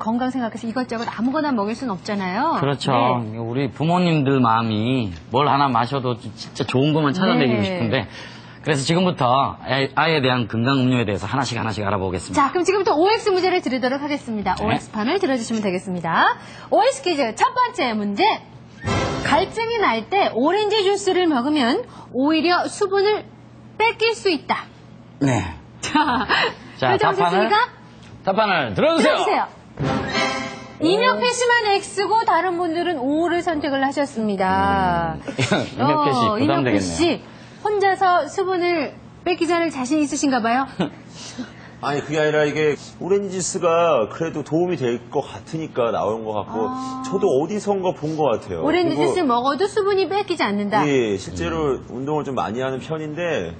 건강 생각해서 이것저것 아무거나 먹일 수는 없잖아요. 그렇죠. 네. 우리 부모님들 마음이 뭘 하나 마셔도 진짜 좋은 것만 찾아내기고 네. 싶은데 그래서 지금부터 아이에 대한 건강 음료에 대해서 하나씩 알아보겠습니다. 자, 그럼 지금부터 OX 문제를 드리도록 하겠습니다. 네. OX판을 들어주시면 되겠습니다. OX 퀴즈 첫 번째 문제. 갈증이 날 때 오렌지 주스를 먹으면 오히려 수분을 뺏길 수 있다. 네. 자, 자, 답판을 들어주세요. 들어주세요. 이명표 씨만 X고 다른 분들은 O를 선택을 하셨습니다. 이명표 씨 이명표 부담되겠네요. 씨 혼자서 수분을 뺏기지 않을 자신 있으신가 봐요? 아니 그게 아니라 이게 오렌지 주스가 그래도 도움이 될 것 같으니까 나온 것 같고 저도 어디선가 본 것 같아요. 오렌지 그리고 주스 먹어도 수분이 뺏기지 않는다. 예, 실제로 운동을 좀 많이 하는 편인데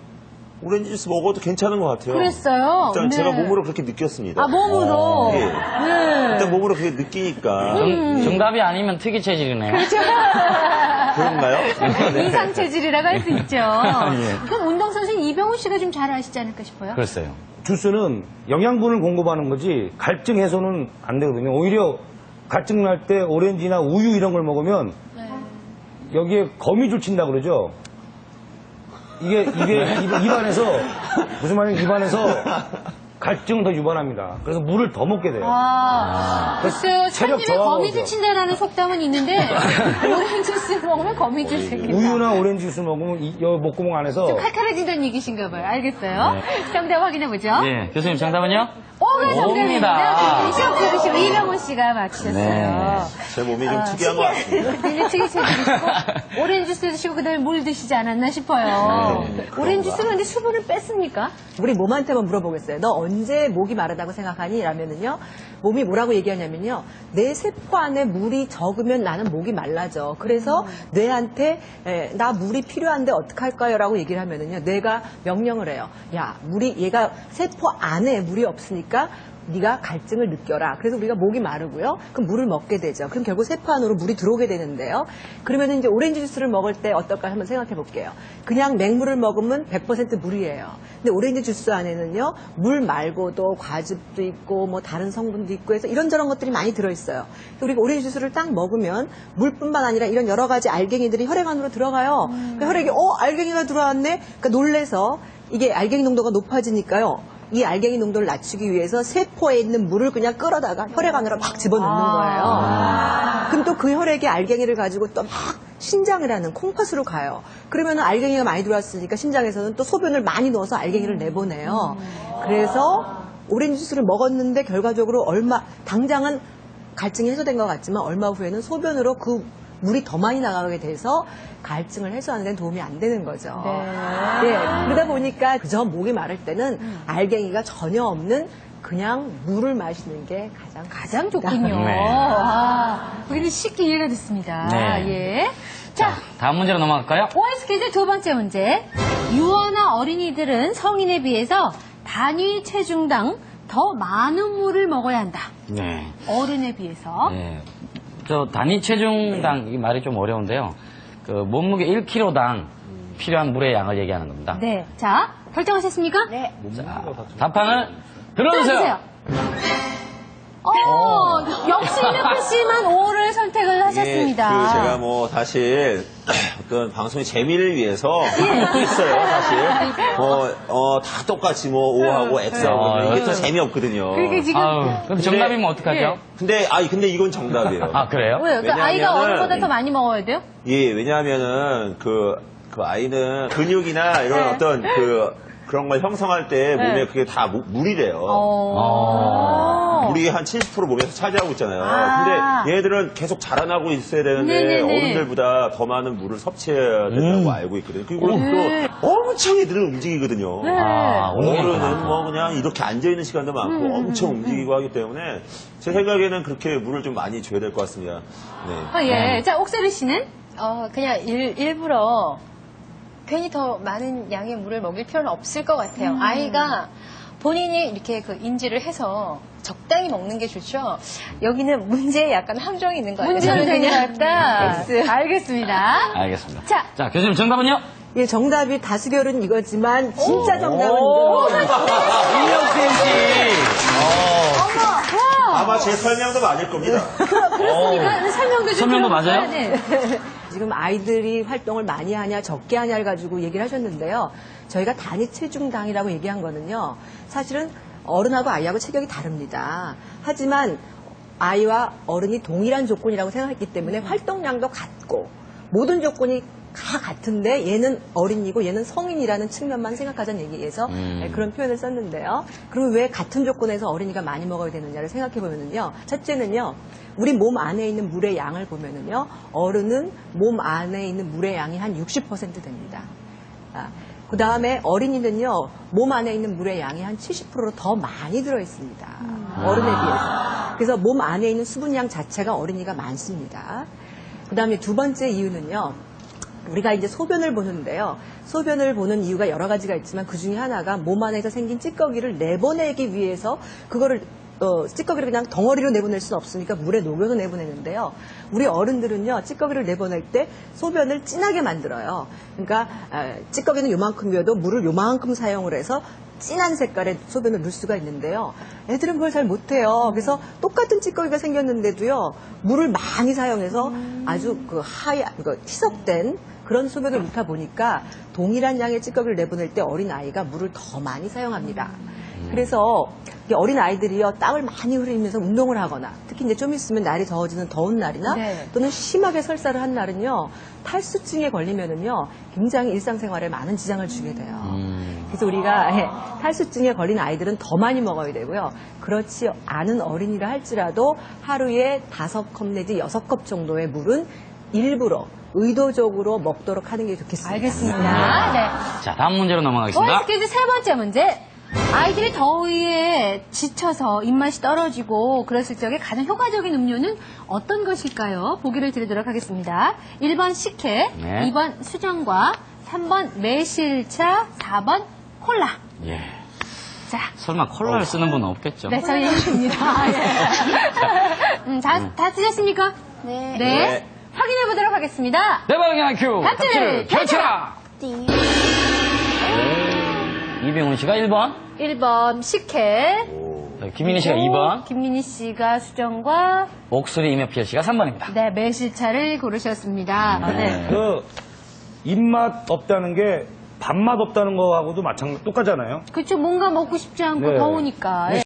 오렌지 주스 먹어도 괜찮은 것 같아요. 그랬어요? 일단 네. 제가 몸으로 그렇게 느꼈습니다. 아, 몸으로? 예. 네. 일단 몸으로 그렇게 느끼니까 정답이 아니면 특이 체질이네요. 그런가요? 네. 이상 체질이라고 할 수 있죠. 예. 그럼 운동선수는 이병우 씨가 좀 잘 아시지 않을까 싶어요. 글쎄요. 주스는 영양분을 공급하는 거지 갈증 해소는 안 되거든요. 오히려 갈증 날 때 오렌지나 우유 이런 걸 먹으면 여기에 거미줄 친다 그러죠. 이게 입안에서 무슨 말이냐면 입안에서 갈증은 더 유발합니다. 그래서 물을 더 먹게 돼요. 글쎄요, 체력 산님에 저하가 거미줄 오죠. 친다라는 속담은 있는데 오렌지 주스 먹으면 거미줄 생긴다. 우유나 오렌지 주스 먹으면 이 목구멍 안에서 좀 칼칼해진다는 얘기신가 봐요. 알겠어요. 정답 확인해보죠. 예, 교수님 정답은요? 오가 정답입니다. 오입니다. 시험 들으시고 이병훈 씨가 맞추셨어요. 네. 제 몸이 좀 특이한 것 같습니다. 굉장히 특이체질이시고 오렌지 주스 드시고 그다음에 물 드시지 않았나 싶어요. 오렌지 주스는 근데 수분을 뺐습니까? 우리 몸한테만 물어보겠어요. 너 언제 목이 마르다고 생각하니? 라면은요. 몸이 뭐라고 얘기하냐면요. 내 세포 안에 물이 적으면 나는 목이 말라져. 그래서 뇌한테 나 물이 필요한데 어떡할까요? 라고 얘기를 하면은요. 뇌가 명령을 해요. 야, 얘가 세포 안에 물이 없으니까 네가 갈증을 느껴라. 그래서 우리가 목이 마르고요. 그럼 물을 먹게 되죠. 그럼 결국 세포 안으로 물이 들어오게 되는데요. 그러면 이제 오렌지 주스를 먹을 때 어떨까 한번 생각해 볼게요. 그냥 맹물을 먹으면 100% 물이에요. 근데 오렌지 주스 안에는요. 물 말고도 과즙도 있고 뭐 다른 성분도 있고 해서 이런저런 것들이 많이 들어있어요. 우리가 오렌지 주스를 딱 먹으면 물뿐만 아니라 이런 여러 가지 알갱이들이 혈액 안으로 들어가요. 그러니까 혈액이 알갱이가 들어왔네. 그러니까 놀래서 이게 알갱이 농도가 높아지니까요. 이 알갱이 농도를 낮추기 위해서 세포에 있는 물을 그냥 끌어다가 혈액 안으로 막 집어넣는 거예요. 그럼 또 그 혈액의 알갱이를 가지고 또 막 신장을 하는 콩팥으로 가요. 그러면 알갱이가 많이 들어왔으니까 신장에서는 또 소변을 많이 넣어서 알갱이를 내보내요. 그래서 오렌지 주스를 먹었는데 결과적으로 당장은 갈증이 해소된 것 같지만 얼마 후에는 소변으로 그 물이 더 많이 나가게 돼서 갈증을 해소하는 데는 도움이 안 되는 거죠. 네. 그러다 보니까 그저 목이 마를 때는 알갱이가 전혀 없는 그냥 물을 마시는 게 가장 좋군요. 네. 여기는 쉽게 이해가 됐습니다. 네. 예. 자, 다음 문제로 넘어갈까요? OX 퀴즈 두 번째 문제. 유아나 어린이들은 성인에 비해서 단위 체중당 더 많은 물을 먹어야 한다. 네. 어른에 비해서. 네. 저 단위 체중당 이 말이 좀 어려운데요. 그 몸무게 1kg당 필요한 물의 양을 얘기하는 겁니다. 네. 자, 결정하셨습니까? 네. 자, 답판을 들어주세요. 역시 이명표 씨만 O를 선택을 하셨습니다. 그 제가 뭐 사실 어떤 방송의 재미를 위해서 하고 있어요, 사실. 다 똑같이 뭐 O하고 X하고 이게 또 재미없거든요. 그게 지금 그럼 정답이면 어떡하죠? 근데 이건 정답이에요. 아, 그래요? 왜요? 그 아이가 왜냐하면은- 어른보다 더 많이 먹어야 돼요? 예, 왜냐하면은 그 아이는 근육이나 이런 어떤 그런 걸 형성할 때 몸에 그게 다 물이래요. 물이 한 70% 몸에서 차지하고 있잖아요. 근데 얘네들은 계속 자라나고 있어야 되는데 네네네. 어른들보다 더 많은 물을 섭취해야 된다고 알고 있거든요. 그리고 또 엄청 얘들은 움직이거든요. 어른은 뭐 그냥 이렇게 앉아있는 시간도 많고 엄청 움직이고 하기 때문에 제 생각에는 그렇게 물을 좀 많이 줘야 될 것 같습니다. 네. 예. 자, 옥세리 씨는? 그냥 일부러 괜히 더 많은 양의 물을 먹일 필요는 없을 것 같아요. 아이가 본인이 이렇게 그 인지를 해서 적당히 먹는 게 좋죠. 여기는 문제에 약간 함정이 있는 것 같아요. 문제는 저는 그냥 생겼다. X. 알겠습니다. 알겠습니다. 자. 자, 교수님 정답은요? 예, 정답이 다수결은 이거지만 진짜 정답은 이거. 이명수 씨. 아마 제 설명도 맞을 겁니다. 그렇습니까? 설명도 좀 설명도 들어볼까요? 맞아요? 네. 지금 아이들이 활동을 많이 하냐 적게 하냐를 가지고 얘기를 하셨는데요. 저희가 단위 체중당이라고 얘기한 거는요. 사실은 어른하고 아이하고 체격이 다릅니다. 하지만 아이와 어른이 동일한 조건이라고 생각했기 때문에 활동량도 같고 모든 조건이 다 같은데 얘는 어린이고 얘는 성인이라는 측면만 생각하자는 얘기에서 그런 표현을 썼는데요. 그러면 왜 같은 조건에서 어린이가 많이 먹어야 되느냐를 생각해 보면은요. 첫째는요. 우리 몸 안에 있는 물의 양을 보면은요. 어른은 몸 안에 있는 물의 양이 한 60% 됩니다. 그 다음에 어린이는요. 몸 안에 있는 물의 양이 한 70%로 더 많이 들어있습니다. 어른에 비해서. 그래서 몸 안에 있는 수분량 자체가 어린이가 많습니다. 그 다음에 두 번째 이유는요. 우리가 이제 소변을 보는데요. 소변을 보는 이유가 여러 가지가 있지만 그 중에 하나가 몸 안에서 생긴 찌꺼기를 내보내기 위해서 그거를 찌꺼기를 그냥 덩어리로 내보낼 수는 없으니까 물에 녹여서 내보내는데요. 우리 어른들은요. 찌꺼기를 내보낼 때 소변을 진하게 만들어요. 그러니까 찌꺼기는 요만큼이어도 물을 요만큼 사용을 해서 진한 색깔의 소변을 넣을 수가 있는데요. 애들은 그걸 잘 못해요. 그래서 똑같은 찌꺼기가 생겼는데도요. 물을 많이 사용해서 아주 희석된 그런 소변을 넣다 보니까 동일한 양의 찌꺼기를 내보낼 때 어린 아이가 물을 더 많이 사용합니다. 그래서 어린 아이들이요 땀을 많이 흘리면서 운동을 하거나 특히 이제 좀 있으면 날이 더워지는 더운 날이나 네. 또는 심하게 설사를 한 날은요 탈수증에 걸리면은요 굉장히 일상생활에 많은 지장을 주게 돼요. 그래서 우리가 탈수증에 걸린 아이들은 더 많이 먹어야 되고요. 그렇지 않은 어린이라 할지라도 하루에 5컵 내지 6컵 정도의 물은 일부러 의도적으로 먹도록 하는 게 좋겠습니다. 알겠습니다. 네. 자, 다음 문제로 넘어가겠습니다. OS 퀴즈 세 번째 문제. 아이들이 더위에 지쳐서 입맛이 떨어지고 그랬을 적에 가장 효과적인 음료는 어떤 것일까요? 보기를 드리도록 하겠습니다. 1번 식혜, 네. 2번 수정과, 3번 매실차, 4번 콜라. 예. 자, 설마 콜라를 쓰는 분은 없겠죠? 네, 저희 입니다. 예. 다 드셨습니까? 네. 네. 확인해 보도록 하겠습니다. 내 방향 큐! 답지를 펼쳐라! 이병훈 씨가 1번, 1번 식혜, 김민희 씨가 2번, 김민희 씨가 수정과, 옥수리 이명필 씨가 3번입니다. 네, 매실차를 고르셨습니다. 네. 그 입맛 없다는 게 밥맛 없다는 거하고도 똑같잖아요. 그쵸, 뭔가 먹고 싶지 않고 네. 더우니까. 예.